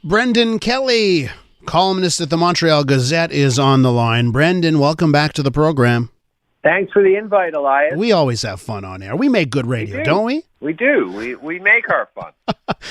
Brendan Kelly, columnist at the Montreal Gazette, is on the line. Brendan, welcome back to the program. Thanks for the invite, Elias. We always have fun on air. We make good radio, don't we? We do. We make our fun.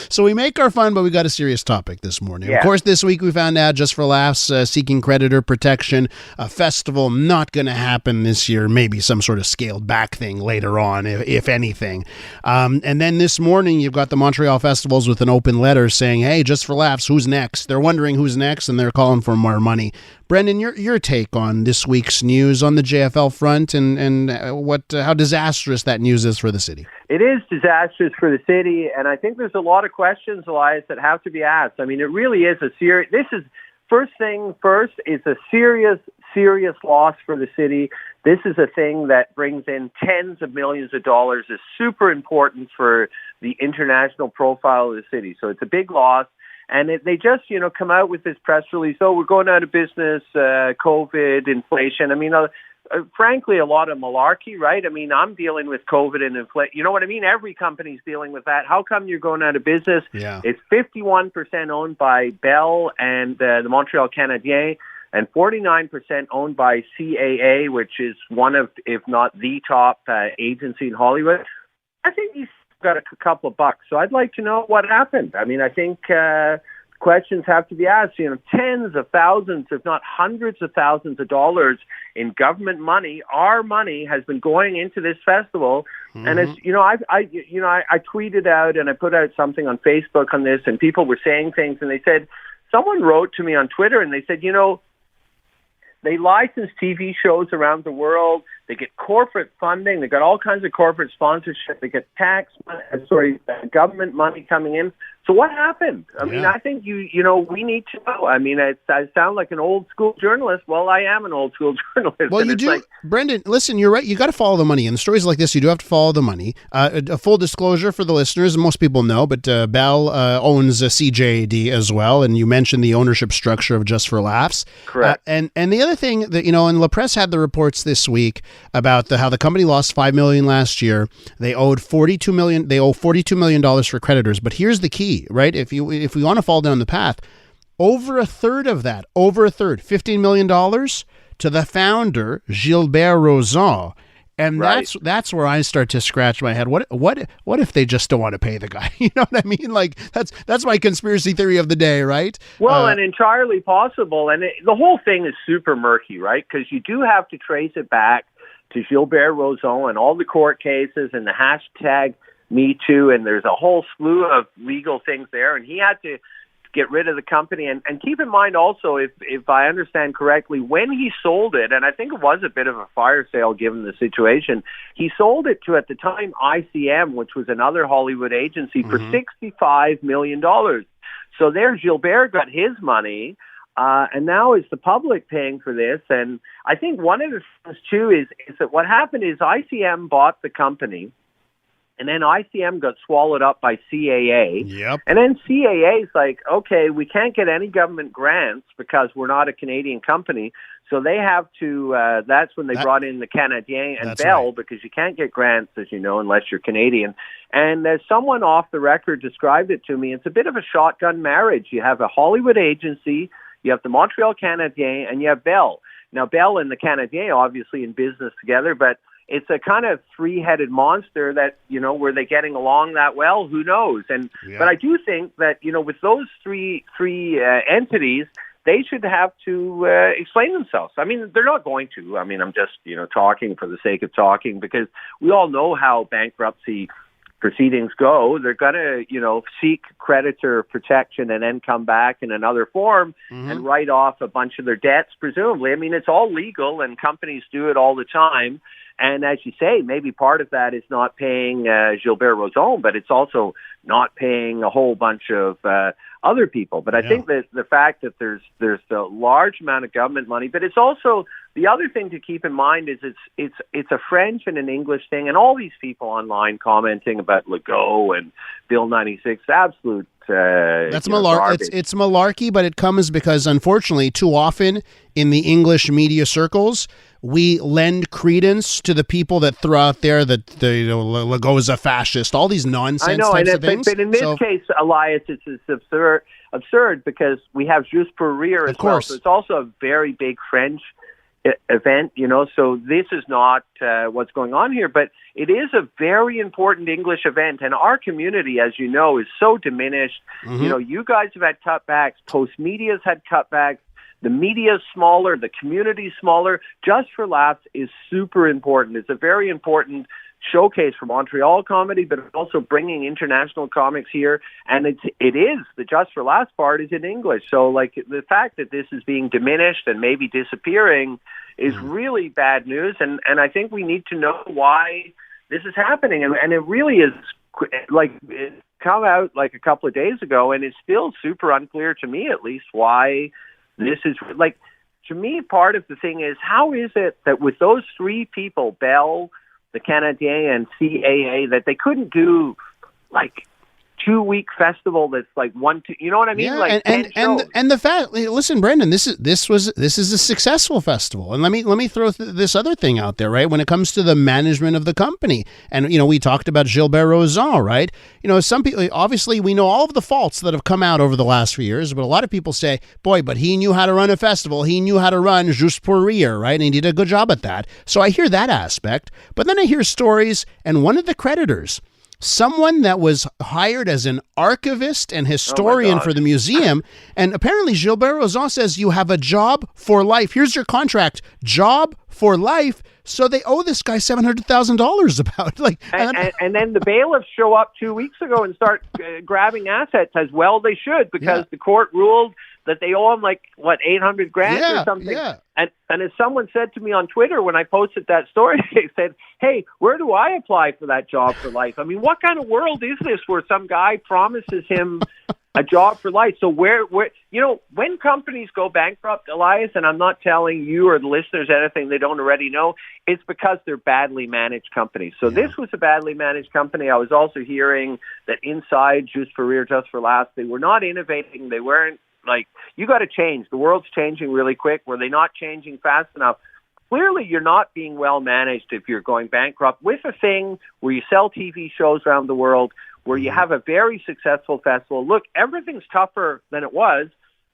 So we make our fun, but we got a serious topic this morning. Yeah. Of course, this week we found out, just for laughs, seeking creditor protection, a festival not going to happen this year, maybe some sort of scaled back thing later on, if anything. And then this morning, you've got the Montreal festivals with an open letter saying, hey, just for laughs, who's next? They're wondering who's next, and they're calling for more money. Brendan, your take on this week's news on the JFL front and how disastrous that news is for the city. It is disastrous for the city, and I think there's a lot of questions, Elias, that have to be asked. I mean, it really is first thing first, it's a serious loss for the city. This is a thing that brings in tens of millions of dollars, is super important for the international profile of the city. So it's a big loss. And they just, come out with this press release, we're going out of business, COVID, inflation. I mean, frankly, a lot of malarkey, right? I mean, I'm dealing with COVID and inflation. You know what I mean? Every company's dealing with that. How come you're going out of business? Yeah. It's 51% owned by Bell and the Montreal Canadien, and 49% owned by CAA, which is one of, if not the top agency in Hollywood. I think he's got a couple of bucks. So I'd like to know what happened. I mean, I think questions have to be asked. Tens of thousands, if not hundreds of thousands of dollars in government money, our money, has been going into this festival. Mm-hmm. And as I tweeted out and I put out something on Facebook on this, and people were saying things, and they said, someone wrote to me on Twitter and they said, they license TV shows around the world. They get corporate funding. They got all kinds of corporate sponsorship. They get government money coming in. So what happened? I mean, I think we need to know. I mean, I sound like an old school journalist. Well, I am an old school journalist. Well, you do. Brendan, listen, you're right. You got to follow the money. In stories like this, you do have to follow the money. A full disclosure for the listeners, most people know, but Bell owns CJAD as well. And you mentioned the ownership structure of Just for Laughs. Correct. And the other thing that, and La Presse had the reports this week about how the company lost $5 million last year. They owed $42 million. They owe $42 million for creditors. But here's the key, right? If we want to fall down the path, over a third of that, $15 million to the founder, Gilbert Rozon. And right. that's where I start to scratch my head. What if they just don't want to pay the guy? You know what I mean? Like that's my conspiracy theory of the day, right? Well, and entirely possible. And the whole thing is super murky, right? Because you do have to trace it back to Gilbert Rozon and all the court cases and the hashtag Me Too, and there's a whole slew of legal things there. And he had to get rid of the company. And keep in mind also, if I understand correctly, when he sold it, and I think it was a bit of a fire sale given the situation, he sold it to, at the time, ICM, which was another Hollywood agency, for $65 million. So there Gilbert got his money, and now is the public paying for this. And I think one of the things, too, is that what happened is ICM bought the company, and then ICM got swallowed up by CAA. Yep. And then CAA is like, okay, we can't get any government grants because we're not a Canadian company. So they have to, that's when they brought in the Canadien and Bell, right, because you can't get grants, as you know, unless you're Canadian. And as someone off the record described it to me, it's a bit of a shotgun marriage. You have a Hollywood agency, you have the Montreal Canadien, and you have Bell. Now, Bell and the Canadien obviously in business together, but it's a kind of three-headed monster that, were they getting along that well? Who knows? But I do think that, with those three entities, they should have to explain themselves. I mean, they're not going to. I mean, I'm just, talking for the sake of talking, because we all know how bankruptcy proceedings go. They're going to, seek creditor protection and then come back in another form and write off a bunch of their debts, presumably. I mean, it's all legal and companies do it all the time. And as you say, maybe part of that is not paying Gilbert Rozon, but it's also not paying a whole bunch of other people. But I think that the fact that there's a large amount of government money, but it's also the other thing to keep in mind is it's a French and an English thing, and all these people online commenting about Legault and Bill 96, absolute. That's malarkey. It's malarkey, but it comes because, unfortunately, too often in the English media circles, we lend credence to the people that throw out there that Legault is a fascist, all these nonsense types of things. But in this case, Elias, it's absurd because we have Juste pour rire as well. So it's also a very big French event, so this is not what's going on here, but it is a very important English event, and our community, as you know, is so diminished. Mm-hmm. You guys have had cutbacks, Postmedia's had cutbacks, the media's smaller, the community's smaller. Just for Laughs is super important. It's a very important showcase for Montreal comedy, but also bringing international comics here. And it is the Just for Laughs part is in English. So like the fact that this is being diminished and maybe disappearing is really bad news. And I think we need to know why this is happening. And it really is like it come out like a couple of days ago, and it's still super unclear to me, at least, why this is like, to me, part of the thing is, how is it that with those three people, Bell, the Canadien, and CAA, that they couldn't do like 2-week festival that's like 1-2, you know what I mean? Yeah, like and the fact, listen, Brendan, this is a successful festival, and let me throw this other thing out there, right? When it comes to the management of the company, and we talked about Gilbert Rozon, right? Some people, obviously, we know all of the faults that have come out over the last few years, but a lot of people say, boy, but he knew how to run a festival, he knew how to run Juste pour rire, right? And he did a good job at that. So I hear that aspect, but then I hear stories, and one of the creditors, someone that was hired as an archivist and historian for the museum, and apparently Gilbert Rozon says you have a job for life. Here's your contract, job for life. So they owe this guy $700,000 about and then the bailiffs show up 2 weeks ago and start grabbing assets, as well they should, because the court ruled that they owe him $800,000 or something. Yeah. And as someone said to me on Twitter when I posted that story, they said, "Hey, where do I apply for that job for life?" I mean, what kind of world is this where some guy promises him a job for life? So where when companies go bankrupt, Elias, and I'm not telling you or the listeners anything they don't already know, it's because they're badly managed companies. So this was a badly managed company. I was also hearing that inside Juste pour rire, Just for Laughs, they were not innovating. They weren't you got to change. The world's changing really quick. Were they not changing fast enough? Clearly, you're not being well managed if you're going bankrupt with a thing where you sell TV shows around the world, where you have a very successful festival. Look, everything's tougher than it was,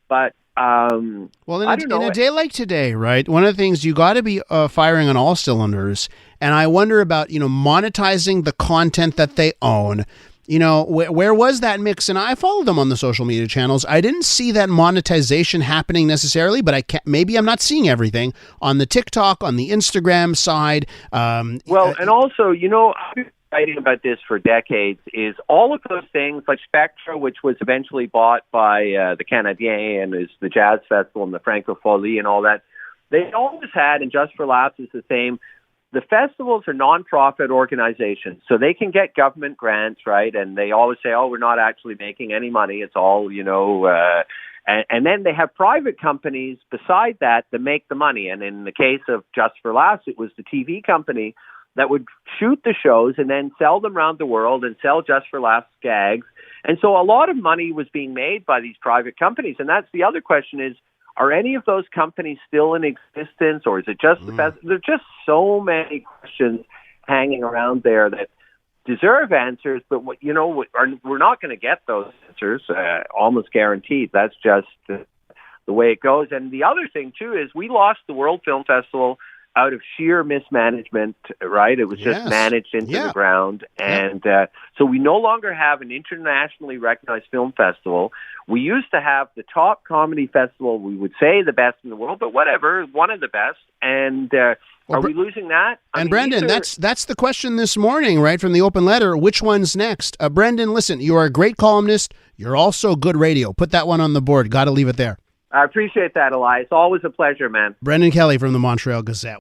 but in a day like today, right? One of the things you got to be firing on all cylinders, and I wonder about monetizing the content that they own. Where was that mix? And I followed them on the social media channels. I didn't see that monetization happening necessarily, but maybe I'm not seeing everything on the TikTok, on the Instagram side. And also, I've been writing about this for decades, is all of those things like Spectra, which was eventually bought by the Canadien and is the Jazz Festival and the Francophonie and all that. They always had, and Just for Laughs is the same, the festivals are nonprofit organizations, so they can get government grants, right? And they always say, "Oh, we're not actually making any money. It's all, and then they have private companies beside that make the money. And in the case of Just for Laughs, it was the TV company that would shoot the shows and then sell them around the world and sell Just for Laughs gags. And so a lot of money was being made by these private companies. And that's the other question is, are any of those companies still in existence, or is it just the best? There's just so many questions hanging around there that deserve answers, but we're not going to get those answers, almost guaranteed. That's just the way it goes. And the other thing, too, is we lost the World Film Festival out of sheer mismanagement, right? It was just managed into the ground. And so we no longer have an internationally recognized film festival. We used to have the top comedy festival, we would say the best in the world, but whatever, one of the best. And are we losing that? Brendan, that's the question this morning, right, from the open letter. Which one's next? Brendan, listen, you are a great columnist. You're also good radio. Put that one on the board. Got to leave it there. I appreciate that, Elias. Always a pleasure, man. Brendan Kelly from the Montreal Gazette.